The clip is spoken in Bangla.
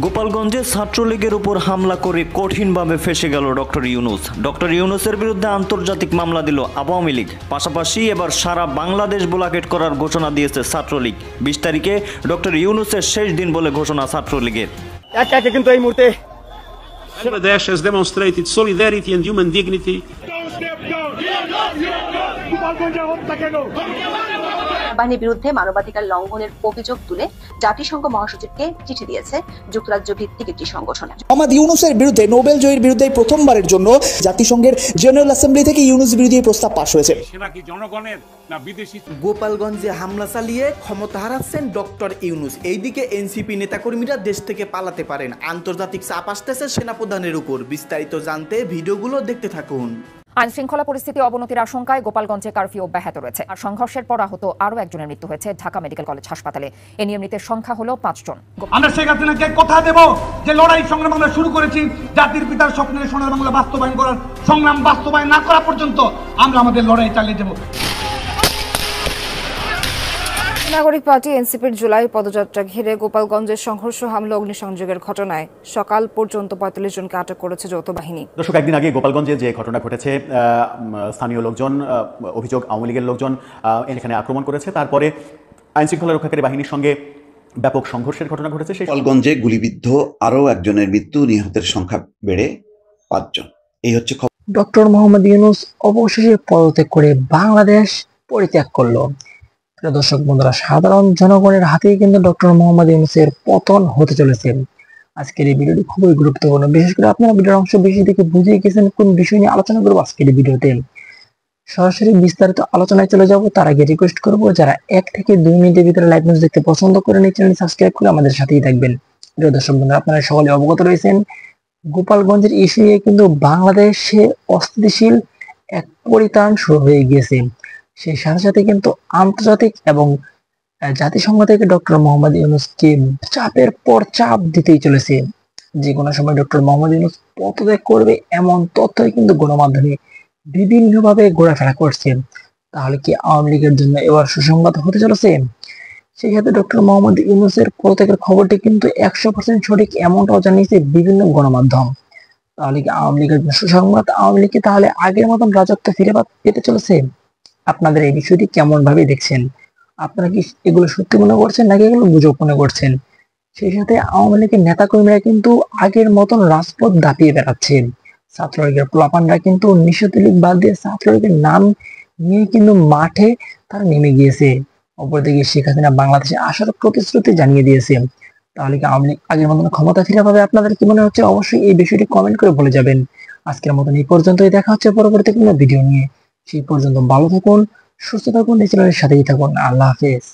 গোপালগঞ্জে ছাত্রলীগের উপর হামলা করে কঠিনভাবে ফেঁসে গেল ডক্টর ইউনূস। ডক্টর ইউনূসের বিরুদ্ধে আন্তর্জাতিক মামলা দিল আওয়ামী লীগ। পাশাপাশি এবার সারা বাংলাদেশ ব্লকেট করার ঘোষণা দিয়েছে ছাত্রলীগ। 20 তারিখে ডক্টর ইউনূসের শেষ দিন বলে ঘোষণা ছাত্রলীগের। কিন্তু এই মুহূর্তে Bangladesh has demonstrated solidarity and human dignity. বাহিনীর বিরুদ্ধে মানবাধিকার লঙ্ঘনের অভিযোগ তুলে জাতিসংঘ মহাসচিবকে চিঠি দিয়েছে যুক্তরাজ্য ভিত্তিক একটি সংগঠন। মোহাম্মদ ইউনূসের বিরুদ্ধে নোবেল জয়ীর বিরুদ্ধে প্রথমবারের জন্য জাতিসংঘের জেনারেল অ্যাসেম্বলি থেকে ইউনূস বিরোধী প্রস্তাব পাশ হয়েছে। গোপালগঞ্জে হামলা চালিয়ে ক্ষমতা হারাচ্ছেন ডক্টর ইউনূস। এইদিকে এনসিপি নেতাকর্মীরা দেশ থেকে পালাতে পারেন। আন্তর্জাতিক চাপ আসতেছে সেনাপ্রধানের উপর। বিস্তারিত জানতে ভিডিওগুলো দেখতে থাকুন। আইন শৃঙ্খলা পরিস্থিতি অবনতির আশঙ্কায় গোপালগঞ্জে কারফিউ অব্যাহত রয়েছে। আর সংঘর্ষের পর আহত আরও একজনের মৃত্যু হয়েছে ঢাকা মেডিকেল কলেজ হাসপাতালে। এ নিয়ে মৃতের সংখ্যা হলো 5 জন। আমরা শেখ হাসিনাকে কথা দেব যে লড়াই সংগ্রাম আমরা শুরু করেছি, জাতির পিতার স্বপ্নের সোনার বাংলা বাস্তবায়ন করার সংগ্রাম বাস্তবায়ন না করা পর্যন্ত আমরা আমাদের লড়াই চালিয়ে যাব। নাগরিক পার্টি এনসিপির জুলাই পদযাত্রা ঘিরে গোপালগঞ্জের সংঘর্ষ, হামলা, অগ্নিসংযোগের ঘটনায় সকাল পর্যন্ত 45 জনকে আটক করেছে যৌথ বাহিনী। দর্শক, একদিন আগে গোপালগঞ্জে যে ঘটনা ঘটেছে, স্থানীয় লোকজন, অভিযোগ আওয়ামী লীগের লোকজন এখানে আক্রমণ করেছে। তারপরে আইন শৃঙ্খলা রক্ষাকারী বাহিনীর সঙ্গে ব্যাপক সংঘর্ষের ঘটনা ঘটেছে। গোপালগঞ্জে গুলিবিদ্ধ আরও একজনের মৃত্যু, নিহতের সংখ্যা বেড়ে 5 জন। এই হচ্ছে খবর। ডক্টর মোহাম্মদ ইউনূস অবশেষে পদত্যাগ করে বাংলাদেশ পরিত্যাগ করলো। দর্শক বন্ধুরা, সাধারণ জনগণের হাতেই কিন্তু ডক্টর মোহাম্মদ ইউনূসের পতন হতে চলেছে। আজকের এই ভিডিওটি খুবই গুরুত্বপূর্ণ। বিশেষ করে আপনারা ভিডিওর অংশ বেশি দেখে বুঝে গেছেন কোন বিষয় নিয়ে আলোচনা করবো আজকের এই ভিডিওতে। সরাসরি বিস্তারিত আলোচনায় চলে যাব। তার আগে রিকোয়েস্ট করবো, যারা 1 থেকে 2 মিনিটের ভিতরে লাইভ নিউজ দেখতে পছন্দ করেন এই চ্যানেল সাবস্ক্রাইব করে আমাদের সাথেই থাকবেন। প্রিয় দর্শক বন্ধুরা, আপনারা সকলে অবগত রয়েছেন গোপালগঞ্জের ইস্যু নিয়ে কিন্তু বাংলাদেশে অস্থিতিশীল এক পরিত্রাণ শুরু হয়ে গিয়েছে। সেই সাথে সাথে কিন্তু আন্তর্জাতিক এবং জাতিসংঘ থেকে ডক্টর মোহাম্মদ ইউনূসকে চাপের পর চাপ দিতেই চলেছে। যে কোনো সময় ডক্টর মোহাম্মদ ইউনূস পদত্যাগ করবে এমন তথ্যই কিন্তু গণমাধ্যমে বিভিন্নভাবে ঘোরাফেরা করছে। তাহলে কি আওয়ামী লীগের জন্য এবার সুসংবাদ হতে চলেছে? সেই সাথে ডক্টর মোহাম্মদ ইউনূসের পদত্যাগের খবরটি কিন্তু 100% সঠিক এমনটাও জানিয়েছে বিভিন্ন গণমাধ্যম। তাহলে কি আওয়ামী লীগের সুসংবাদ? আওয়ামী লীগ কি তাহলে আগের মতন রাজত্ব ফিরে পেতে চলেছে? আপনাদের এই বিষয়টি কেমন ভাবে দেখছেন? আপনারা কি এগুলো সত্যি মনে করছেন নাকি এগুলো গুজব মনে করছেন? সেই সাথে আওয়ামী লীগের নেতাকর্মীরা কিন্তু আগের মতন রাজপথ দাপিয়ে বেড়াচ্ছেন। ছাত্রলীগের পোলাপানরা কিন্তু নিষিদ্ধ লীগ বাদ দিয়ে ছাত্রলীগের নাম নিয়ে কিন্তু মাঠে তারা নেমে গিয়েছে। অপরদিকে শেখ হাসিনা বাংলাদেশে আসার প্রতিশ্রুতি জানিয়ে দিয়েছে। তাহলে কি আওয়ামী লীগ আগের মতন ক্ষমতা ফিরে পাবে? আপনাদের কি মনে হচ্ছে? অবশ্যই এই বিষয়টি কমেন্ট করে বলে যাবেন। আজকের মতন এই পর্যন্তই। দেখা হচ্ছে পরবর্তী কোনো ভিডিও নিয়ে। সেই পর্যন্ত ভালো থাকুন, সুস্থ থাকুন, এই চ্যানেলের সাথেই থাকুন। আল্লাহ হাফেজ।